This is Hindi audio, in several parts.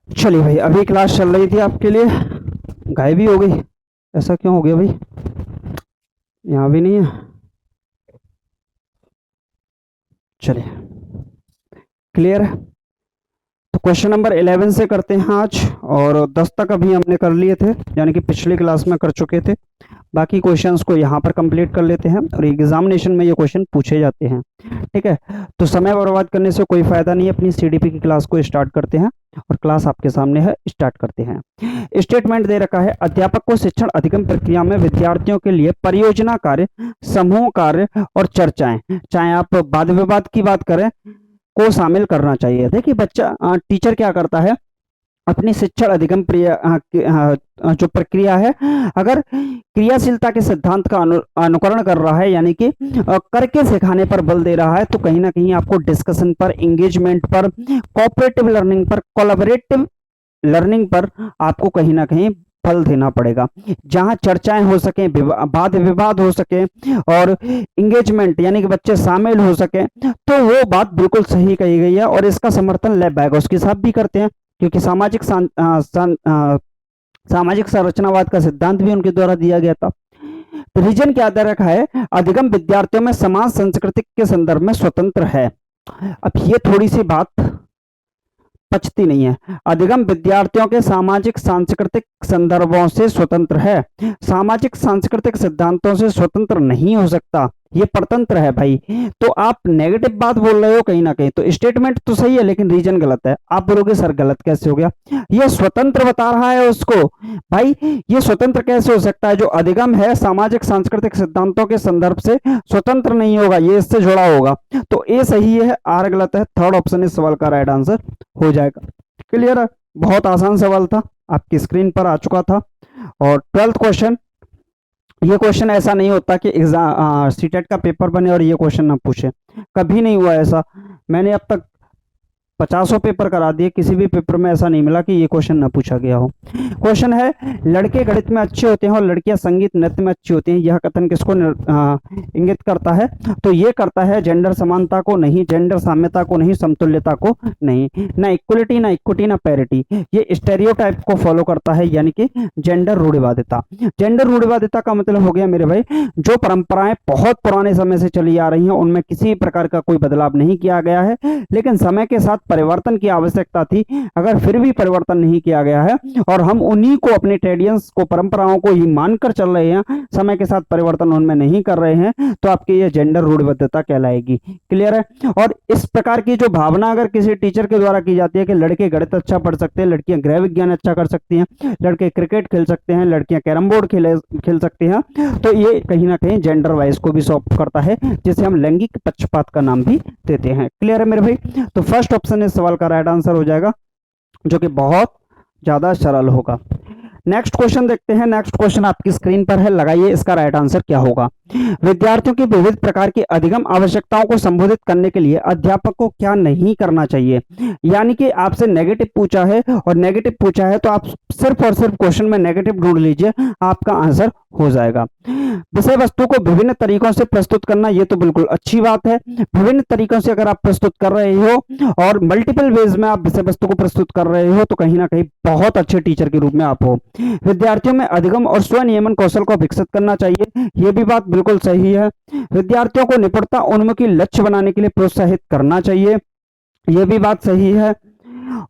चलिए भाई, अभी क्लास चल रही थी आपके लिए, गायब भी हो गई। ऐसा क्यों हो गया भाई? यहाँ भी नहीं है। चलिए, क्लियर है। तो क्वेश्चन नंबर 11 से करते हैं आज। और 10 तक अभी हमने कर लिए थे, यानी कि पिछली क्लास में कर चुके थे। बाकी क्वेश्चंस को यहाँ पर कंप्लीट कर लेते हैं और एग्जामिनेशन में ये क्वेश्चन पूछे जाते हैं। ठीक है, तो समय बर्बाद करने से कोई फायदा नहीं है। अपनी सीडीपी की क्लास को स्टार्ट करते हैं और क्लास आपके सामने है, स्टार्ट करते हैं। स्टेटमेंट दे रखा है, अध्यापक को शिक्षण अधिगम प्रक्रिया में विद्यार्थियों के लिए परियोजना कार्य, समूह कार्य और चर्चाएं, चाहे आप वाद विवाद की बात करें, को शामिल करना चाहिए। देखिए बच्चा, टीचर क्या करता है, अपनी शिक्षण अधिगम जो प्रक्रिया है, अगर क्रियाशीलता के सिद्धांत का अनुकरण कर रहा है, यानी कि करके सिखाने पर बल दे रहा है, तो कहीं ना कहीं आपको डिस्कशन पर, एंगेजमेंट पर, कोऑपरेटिव लर्निंग पर, कोलैबोरेटिव लर्निंग पर आपको कहीं ना कहीं फल देना पड़ेगा। जहां चर्चाएं हो सके, वाद विवाद हो सके और इंगेजमेंट यानी कि बच्चे शामिल हो सके, तो वो बात बिल्कुल सही कही गई है। और इसका समर्थन लेव बैगोस के साथ भी करते हैं, क्योंकि सामाजिक संरचनावाद का सिद्धांत भी उनके द्वारा दिया गया था। तो रीजन क्या दे रखा है, अधिगम विद्यार्थियों में समाज सांस्कृतिक के संदर्भ में स्वतंत्र है। अब ये थोड़ी सी बात पचती नहीं है। अधिगम विद्यार्थियों के सामाजिक सांस्कृतिक संदर्भों से स्वतंत्र है, सामाजिक सांस्कृतिक सिद्धांतों से स्वतंत्र नहीं हो सकता, ये परतंत्र है भाई। तो आप नेगेटिव बात बोल रहे हो कहीं ना कहीं, तो स्टेटमेंट तो सही है लेकिन रीजन गलत है। आप बोलोगे सर गलत कैसे हो गया, ये स्वतंत्र बता रहा है उसको। भाई ये स्वतंत्र कैसे हो सकता है? जो अधिगम है सामाजिक सांस्कृतिक सिद्धांतों के संदर्भ से स्वतंत्र नहीं होगा, ये इससे जुड़ा होगा। तो ए सही है, आर गलत है। थर्ड ऑप्शन इस सवाल का राइट आंसर हो जाएगा। क्लियर है, बहुत आसान सवाल था, आपकी स्क्रीन पर आ चुका था। और 12th क्वेश्चन, ये क्वेश्चन ऐसा नहीं होता कि एग्जाम सीटेट का पेपर बने और ये क्वेश्चन ना पूछे, कभी नहीं हुआ ऐसा। मैंने अब तक 50 पेपर करा दिए, किसी भी पेपर में ऐसा नहीं मिला कि ये क्वेश्चन ना पूछा गया हो। क्वेश्चन है, लड़के गणित में अच्छे होते हैं और लड़कियां संगीत नृत्य में अच्छी होती हैं, यह कथन किसको इंगित करता है? तो ये करता है जेंडर समानता को नहीं, जेंडर साम्यता को नहीं, समतुल्यता को नहीं, ना इक्वलिटी, ना इक्विटी, ना पैरिटी। ये स्टेरियोटाइप को फॉलो करता है, यानी कि जेंडर रूढ़िवादिता। जेंडर रूढ़िवादिता का मतलब हो गया मेरे भाई, जो परंपराएं बहुत पुराने समय से चली आ रही हैं उनमें किसी प्रकार का कोई बदलाव नहीं किया गया है, लेकिन समय के साथ परिवर्तन की आवश्यकता थी। अगर फिर भी परिवर्तन नहीं किया गया है और हम उन्हीं को, अपने ट्रेडिशंस को, परंपराओं को ही मानकर चल रहे हैं, समय के साथ परिवर्तन उनमें नहीं कर रहे हैं, तो आपकी ये जेंडर रूढ़िबद्धता कहलाएगी। क्लियर है? और इस प्रकार की जो भावना अगर किसी टीचर के द्वारा की जाती है कि लड़के गणित अच्छा पढ़ सकते हैं, लड़कियां गृह विज्ञान अच्छा कर सकती हैं, लड़के क्रिकेट खेल सकते हैं, लड़कियां कैरम बोर्ड खेल सकती हैं, तो ये कहीं ना कहीं जेंडर वाइज को भी सॉफ्ट करता है, जिसे हम लैंगिक पक्षपात का नाम भी देते हैं। क्लियर है मेरे भाई? तो फर्स्ट ऑप्शन इस सवाल का राइट आंसर हो जाएगा, जो कि बहुत ज्यादा सरल होगा। नेक्स्ट क्वेश्चन देखते हैं। नेक्स्ट क्वेश्चन आपकी स्क्रीन पर है, लगाइए इसका राइट आंसर क्या होगा। विद्यार्थियों की विविध प्रकार की अधिगम आवश्यकताओं को संबोधित करने के लिए अध्यापक को क्या नहीं करना चाहिए? यानी कि आपसे नेगेटिव पूछा है, और नेगेटिव पूछा है तो आप सिर्फ और सिर्फ क्वेश्चन में नेगेटिव ढूंढ लीजिए, आपका आंसर हो जाएगा। विषय वस्तु को विभिन्न तरीकों से प्रस्तुत करना, ये तो बिल्कुल अच्छी बात है। विभिन्न तरीकों से अगर आप प्रस्तुत कर रहे हो और मल्टीपल वेज में आप विषय वस्तु को प्रस्तुत कर रहे हो, तो कहीं ना कहीं बहुत अच्छे टीचर के रूप में आप हो। विद्यार्थियों में अधिगम और स्वनियमन कौशल को विकसित करना चाहिए, ये भी बात बिल्कुल सही है। विद्यार्थियों को निपुणता उन्मुखी लक्ष्य बनाने के लिए प्रोत्साहित करना चाहिए, ये भी बात सही है।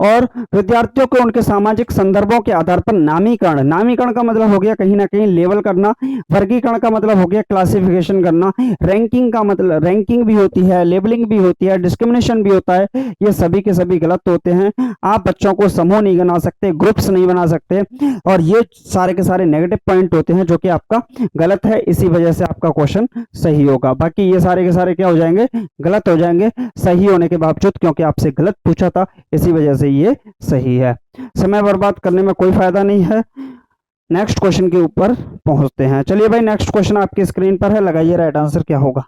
और विद्यार्थियों को उनके सामाजिक संदर्भों के आधार पर नामीकरण, नामीकरण का मतलब हो गया कहीं ना कहीं लेवल करना, वर्गीकरण का मतलब हो गया क्लासिफिकेशन करना, रैंकिंग का मतलब रैंकिंग भी होती है, लेबलिंग भी होती है, डिस्क्रिमिनेशन भी होता है, ये सभी के सभी गलत होते हैं। आप बच्चों को समूह नहीं बना सकते, ग्रुप्स नहीं बना सकते, और ये सारे के सारे नेगेटिव पॉइंट होते हैं, जो कि आपका गलत है। इसी वजह से आपका क्वेश्चन सही होगा। बाकी ये सारे के सारे क्या हो जाएंगे? गलत हो जाएंगे, सही होने के बावजूद, क्योंकि आपसे गलत पूछा था, इसी वजह से ये सही है। समय बर्बाद करने में कोई फायदा नहीं है। नेक्स्ट क्वेश्चन के ऊपर पहुंचते हैं। चलिए भाई, नेक्स्ट क्वेश्चन आपकी स्क्रीन पर है, लगाइए राइट आंसर क्या होगा।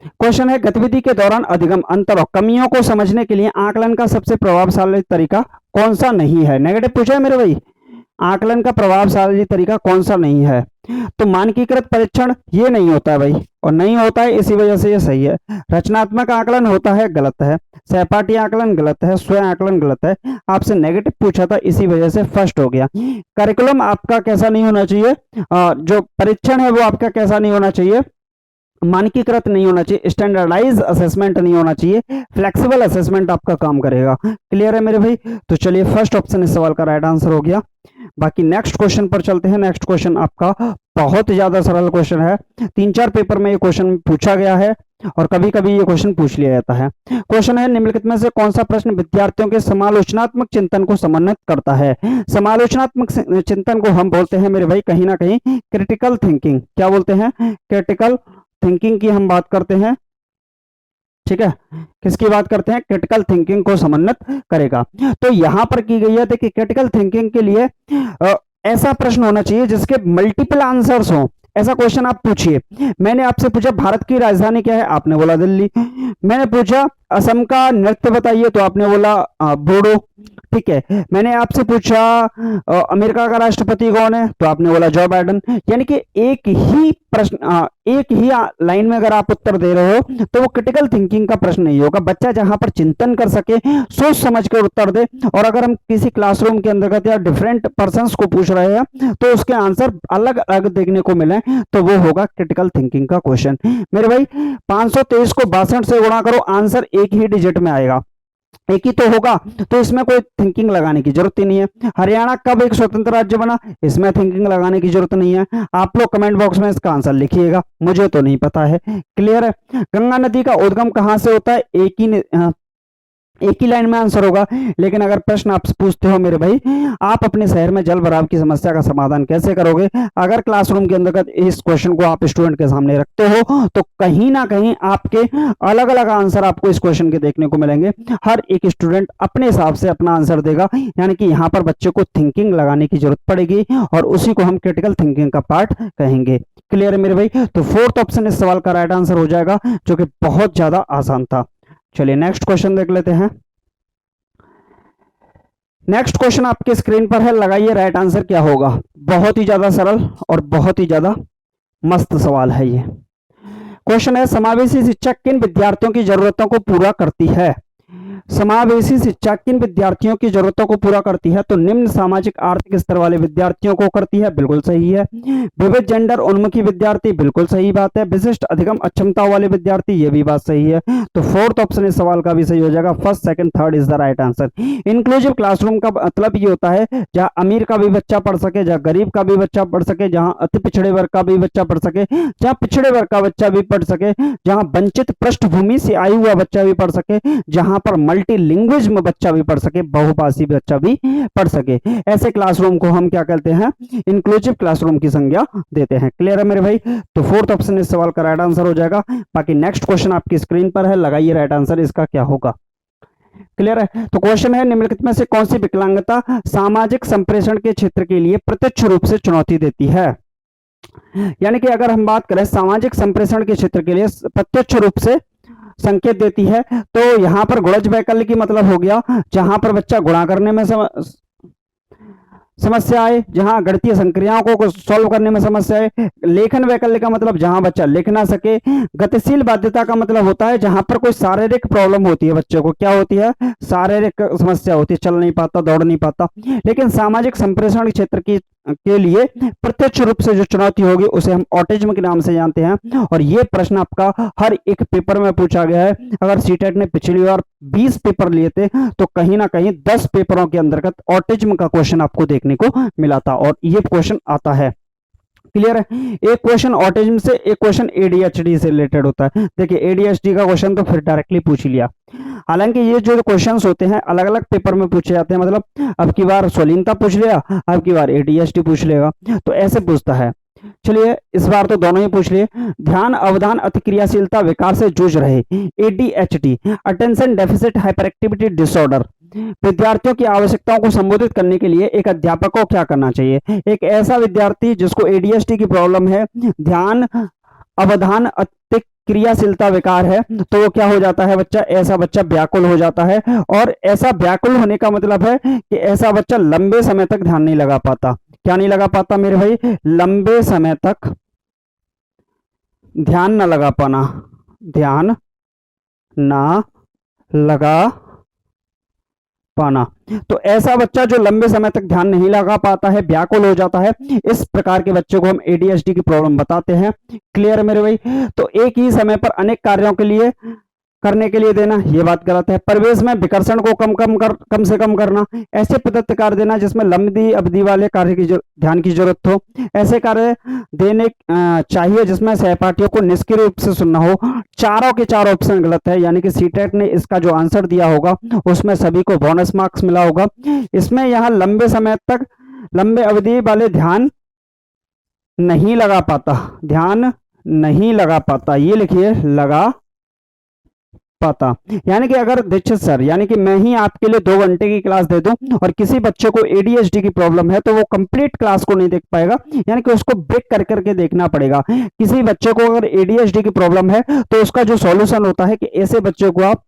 क्वेश्चन है, गतिविधि के दौरान अधिगम, अंतर और कमियों को समझने के लिए आकलन का सबसे प्रभावशाली तरीका कौन सा नहीं है? नेगेटिव पूछा है मेरे भाई, आकलन का प्रभावशाली तरीका कौन सा नहीं है? तो मानकीकृत परीक्षण ये नहीं होता है भाई, और नहीं होता है, इसी वजह से ये सही है। रचनात्मक आकलन होता है, गलत है। सहपाठी आकलन गलत है। स्वयं आकलन गलत है। आपसे नेगेटिव पूछा था, इसी वजह से फर्स्ट हो गया। करिकुलम आपका कैसा नहीं होना चाहिए, जो परीक्षण है वो आपका कैसा नहीं होना चाहिए, मानकीकृत नहीं होना चाहिए, स्टैंडर्डाइज असेसमेंट नहीं होना चाहिए, फ्लेक्सिबल असेसमेंट आपका काम करेगा। क्लियर है मेरे भाई? तो चलिए फर्स्ट ऑप्शन इस सवाल का राइट आंसर हो गया। बाकी नेक्स्ट क्वेश्चन पर चलते हैं। नेक्स्ट क्वेश्चन आपका बहुत ज्यादा सरल क्वेश्चन है। 3-4 पेपर में ये क्वेश्चन पूछा गया है और कभी कभी ये क्वेश्चन पूछ लिया जाता है। क्वेश्चन है, निम्नलिखित में से कौन सा प्रश्न विद्यार्थियों के समालोचनात्मक चिंतन को समन्वित करता है? समालोचनात्मक चिंतन को हम बोलते हैं मेरे भाई कहीं ना कहीं क्रिटिकल थिंकिंग। क्या बोलते हैं? क्रिटिकल थिंकिंग की हम बात करते हैं। ठीक है, किसकी बात करते हैं? क्रिटिकल थिंकिंग को समन्वित करेगा। तो यहां पर की गई है, देखिए क्रिटिकल थिंकिंग के लिए ऐसा प्रश्न होना चाहिए जिसके मल्टीपल आंसर्स हो। ऐसा क्वेश्चन आप पूछिए। मैंने आपसे पूछा भारत की राजधानी क्या है, आपने बोला दिल्ली। मैंने पूछा असम का नृत्य बताइए, तो आपने बोला बोडो। ठीक है, मैंने आपसे पूछा अमेरिका का राष्ट्रपति कौन है, तो आपने बोला जो बाइडेन। यानी कि एक ही प्रश्न, एक ही लाइन में अगर आप उत्तर दे रहे हो तो वो क्रिटिकल थिंकिंग का प्रश्न नहीं होगा। बच्चा जहां पर चिंतन कर सके, सोच समझ कर उत्तर दे। और अगर हम किसी क्लासरूम के अंतर्गत या डिफरेंट पर्संस को पूछ रहे हैं तो उसके आंसर अलग अलग देखने को मिले, तो वो होगा क्रिटिकल थिंकिंग का क्वेश्चन। मेरे भाई 523 को 62 से गुणा करो, आंसर एक ही डिजिट में आएगा, एक ही तो होगा, तो इसमें कोई थिंकिंग लगाने की जरूरत ही नहीं है। हरियाणा कब एक स्वतंत्र राज्य बना, इसमें थिंकिंग लगाने की जरूरत नहीं है। आप लोग कमेंट बॉक्स में इसका आंसर लिखिएगा, मुझे तो नहीं पता है। क्लियर है? गंगा नदी का उद्गम कहां से होता है, एक ही लाइन में आंसर होगा। लेकिन अगर प्रश्न आपसे पूछते हो मेरे भाई आप अपने शहर में जल भराव की समस्या का समाधान कैसे करोगे, अगर क्लासरूम के अंतर्गत इस क्वेश्चन को आप स्टूडेंट के सामने रखते हो तो कहीं ना कहीं आपके अलग अलग आंसर आपको इस क्वेश्चन के देखने को मिलेंगे। हर एक स्टूडेंट अपने हिसाब से अपना आंसर देगा, यानी कि यहाँ पर बच्चे को थिंकिंग लगाने की जरूरत पड़ेगी और उसी को हम क्रिटिकल थिंकिंग का पार्ट कहेंगे। क्लियर है मेरे भाई? तो फोर्थ ऑप्शन इस सवाल का राइट आंसर हो जाएगा, जो कि बहुत ज्यादा आसान था। चलिए नेक्स्ट क्वेश्चन देख लेते हैं। नेक्स्ट क्वेश्चन आपके स्क्रीन पर है, लगाइए राइट आंसर क्या होगा। बहुत ही ज्यादा सरल और बहुत ही ज्यादा मस्त सवाल है ये। क्वेश्चन है, समावेशी शिक्षा किन विद्यार्थियों की जरूरतों को पूरा करती है? समावेशी शिक्षा किन विद्यार्थियों की जरूरतों को पूरा करती है? तो निम्न सामाजिक आर्थिक स्तर वाले विद्यार्थियों को करती है, बिल्कुल सही है। विविध जेंडर उन्मुखी विद्यार्थी, बिल्कुल सही बात है। विशिष्ट अधिगम अक्षमताओं वाले विद्यार्थी, ये भी बात सही है। तो फोर्थ ऑप्शन इस सवाल का भी सही हो जाएगा। First, second, third is the right answer. Inclusive classroom का मतलब ये होता है जहां अमीर का भी बच्चा पढ़ सके, जहां गरीब का भी बच्चा पढ़ सके, जहां अति पिछड़े वर्ग का भी बच्चा पढ़ सके, जहां पिछड़े वर्ग का बच्चा भी पढ़ सके, जहां वंचित पृष्ठभूमि से आया हुआ बच्चा भी पढ़ सके, जहां पर मल्टीलिंग्विज में बच्चा भी पढ़ सके, बहुभाषी बच्चा भी पढ़ सके। ऐसे क्लासरूम को हम क्या कहते हैं? इंक्लूसिव क्लासरूम की संज्ञा देते हैं। क्लियर है मेरे भाई? तो फोर्थ ऑप्शन इस सवाल का राइट आंसर हो जाएगा। बाकी नेक्स्ट क्वेश्चन आपकी स्क्रीन पर है, लगाइए राइट आंसर इसका क्या होगा। क्लियर है? तो क्वेश्चन है, निम्नलिखित में से कौन सी विकलांगता सामाजिक संप्रेषण के क्षेत्र के लिए प्रत्यक्ष रूप से चुनौती देती है? यानी कि अगर हम बात करें सामाजिक संप्रेषण के क्षेत्र के लिए प्रत्यक्ष रूप से संकेत देती है, तो यहां पर गुणज वैकल्य की मतलब हो गया जहां पर बच्चा गुणा करने में समस्या आए, जहां गणितीय संक्रियाओं को सॉल्व करने में समस्या आए। लेखन वैकल्य का मतलब जहां बच्चा लिख ना सके। गतिशील बाध्यता का मतलब होता है जहां पर कोई शारीरिक प्रॉब्लम होती है, बच्चे को क्या होती है? शारीरिक समस्या होती है, चल नहीं पाता, दौड़ नहीं पाता। लेकिन सामाजिक संप्रेषण क्षेत्र के लिए प्रत्यक्ष रूप से जो चुनौती होगी उसे हम ऑटिज्म के नाम से जानते हैं। और ये प्रश्न आपका हर एक पेपर में पूछा गया है। अगर सीटेट ने पिछली बार 20 पेपर लिए थे तो कहीं ना कहीं 10 पेपरों के अंतर्गत ऑटिज्म का क्वेश्चन आपको देखने को मिला था और ये क्वेश्चन आता है। क्लियर है? एक क्वेश्चन ऑटिज्म से, एक क्वेश्चन एडीएचडी से रिलेटेड होता है। देखिए एडीएचडी का क्वेश्चन तो फिर डायरेक्टली पूछ लिया। हालांकि ये जो क्वेश्चंस होते हैं अलग अलग पेपर में पूछे जाते हैं, मतलब अब की बार स्वालीनता पूछ लिया, अब की बार एडीएचडी पूछ लेगा, तो ऐसे पूछता है। चलिए इस बार तो दोनों ही पूछ लिए। ध्यान अवधान अतिक्रियाशीलता विकार से जूझ रहे, ADHD, attention deficit hyper activity disorder, विद्यार्थियों की आवश्यकताओं को संबोधित करने के लिए एक अध्यापक को क्या करना चाहिए? एक ऐसा विद्यार्थी जिसको एडीएचडी की प्रॉब्लम है, ध्यान अवधान अतिक्रियाशीलता विकार है, तो वो क्या हो जाता है बच्चा? ऐसा बच्चा व्याकुल हो जाता है। और ऐसा व्याकुल होने का मतलब है कि ऐसा बच्चा लंबे समय तक ध्यान नहीं लगा पाता। क्या नहीं लगा पाता मेरे भाई? लंबे समय तक ध्यान न लगा पाना, ध्यान ना लगा पाना। तो ऐसा बच्चा जो लंबे समय तक ध्यान नहीं लगा पाता है, व्याकुल हो जाता है, इस प्रकार के बच्चे को हम एडीएचडी की प्रॉब्लम बताते हैं। क्लियर है मेरे भाई? तो एक ही समय पर अनेक कार्यों के लिए करने के लिए देना, ये बात गलत है। परिवेश में विकर्षण को कम से कम करना, ऐसे प्रदत्त कार्य देना जिसमें लंबी अवधि वाले कार्य की ध्यान की जरूरत हो, ऐसे कार्य देने चाहिए जिसमें सहपाठियों को निष्क्रिय रूप से सुनना हो। चारों के चार ऑप्शन गलत है, यानी कि सीटेट ने इसका जो आंसर दिया होगा उसमें सभी को बोनस मार्क्स मिला होगा। इसमें यहाँ लंबे समय तक लंबे अवधि वाले ध्यान नहीं लगा पाता, ध्यान नहीं लगा पाता, ये लिखिए लगा पाता। यानी कि अगर दीक्षित सर, यानी कि मैं ही आपके लिए 2 घंटे की क्लास दे दूं और किसी बच्चे को एडीएचडी की प्रॉब्लम है तो वो कंप्लीट क्लास को नहीं देख पाएगा, यानी कि उसको ब्रेक कर करके देखना पड़ेगा। किसी बच्चे को अगर एडीएचडी की प्रॉब्लम है तो उसका जो सॉल्यूशन होता है कि ऐसे बच्चों को आप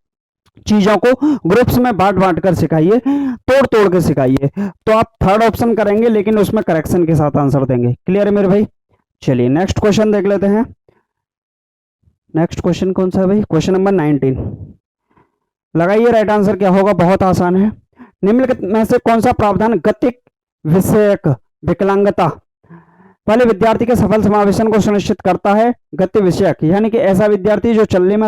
चीजों को ग्रुप्स में बांट बांट कर सिखाइए, तोड़ तोड़ के सिखाइए। तो आप थर्ड ऑप्शन करेंगे लेकिन उसमें करेक्शन के साथ आंसर देंगे। क्लियर है मेरे भाई? चलिए नेक्स्ट क्वेश्चन देख लेते हैं। नेक्स्ट क्वेश्चन कौन सा है भाई? Question number 19। लगाइए राइट आंसर क्या होगा, बहुत आसान है। निम्नलिखित में से कौन सा प्रावधान गतिक विषयक विकलांगता वाले विद्यार्थी के सफल समावेशन को सुनिश्चित करता है? गति विषयक यानी कि ऐसा विद्यार्थी जो चलने में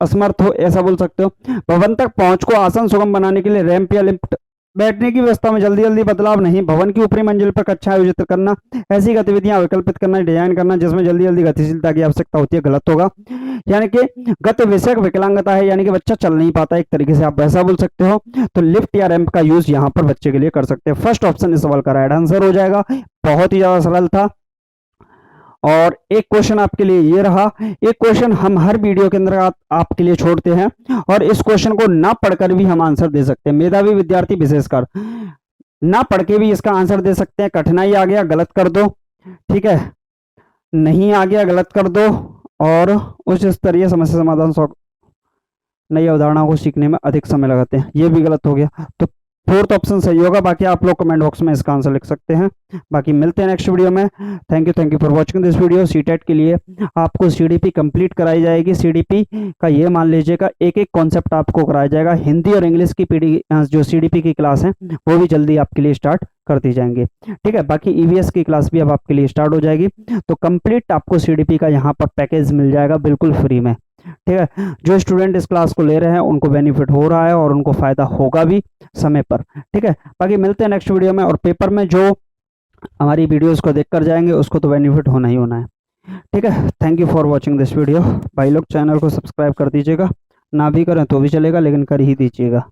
असमर्थ हो, ऐसा बोल सकते हो। भवन तक पहुंच को आसान सुगम बनाने के लिए रैंप या लिफ्ट, बैठने की व्यवस्था में जल्दी जल्दी बदलाव नहीं, भवन की ऊपरी मंजिल पर कक्षा आयोजित करना, ऐसी गतिविधियां वैकल्पित करना, डिजाइन करना जिसमें जल्दी जल्दी गतिशीलता की आवश्यकता होती है, गलत होगा। यानी कि गति विषयक विकलांगता है, यानी कि बच्चा चल नहीं पाता, एक तरीके से आप वैसा बोल सकते हो। तो लिफ्ट या रैंप का यूज यहाँ पर बच्चे के लिए कर सकते हैं। फर्स्ट ऑप्शन इस सवाल का राइट आंसर हो जाएगा। बहुत ही ज्यादा सरल था। और एक क्वेश्चन आपके लिए ये रहा, एक क्वेश्चन हम हर वीडियो के अंदर आपके लिए छोड़ते हैं और इस क्वेश्चन को ना पढ़कर भी हम आंसर दे सकते हैं। मेधावी विद्यार्थी विशेषकर ना पढ़ के भी इसका आंसर दे सकते हैं। कठिनाई आ गया गलत कर दो, ठीक है, नहीं आ गया गलत कर दो, और उच्च स्तरीय समस्या समाधान नई अवधारणा को सीखने में अधिक समय लगाते हैं, ये भी गलत हो गया। तो फोर्थ ऑप्शन सही होगा। बाकी आप लोग कमेंट बॉक्स में इसका आंसर लिख सकते हैं। बाकी मिलते हैं नेक्स्ट वीडियो में। Thank you for watching this video. CTET के लिए आपको सीडीपी कंप्लीट कराई जाएगी। सीडीपी का ये मान लीजिएगा एक एक कॉन्सेप्ट आपको कराया जाएगा। हिंदी और इंग्लिश की जो सीडीपी की क्लास है वो भी जल्दी आपके लिए स्टार्ट कर दी जाएंगे, ठीक है। बाकी ईवीएस की क्लास भी अब आपके लिए स्टार्ट हो जाएगी। तो कंप्लीट आपको सीडीपी का यहाँ पर पैकेज मिल जाएगा बिल्कुल फ्री में, ठीक है। जो स्टूडेंट इस क्लास को ले रहे हैं उनको बेनिफिट हो रहा है और उनको फायदा होगा भी समय पर, ठीक है। बाकी मिलते हैं नेक्स्ट वीडियो में। और पेपर में जो हमारी वीडियोस को देखकर जाएंगे उसको तो बेनिफिट होना ही होना है, ठीक है। Thank you for watching this video. भाई लोग चैनल को सब्सक्राइब कर दीजिएगा, ना भी करें तो भी चलेगा लेकिन कर ही दीजिएगा।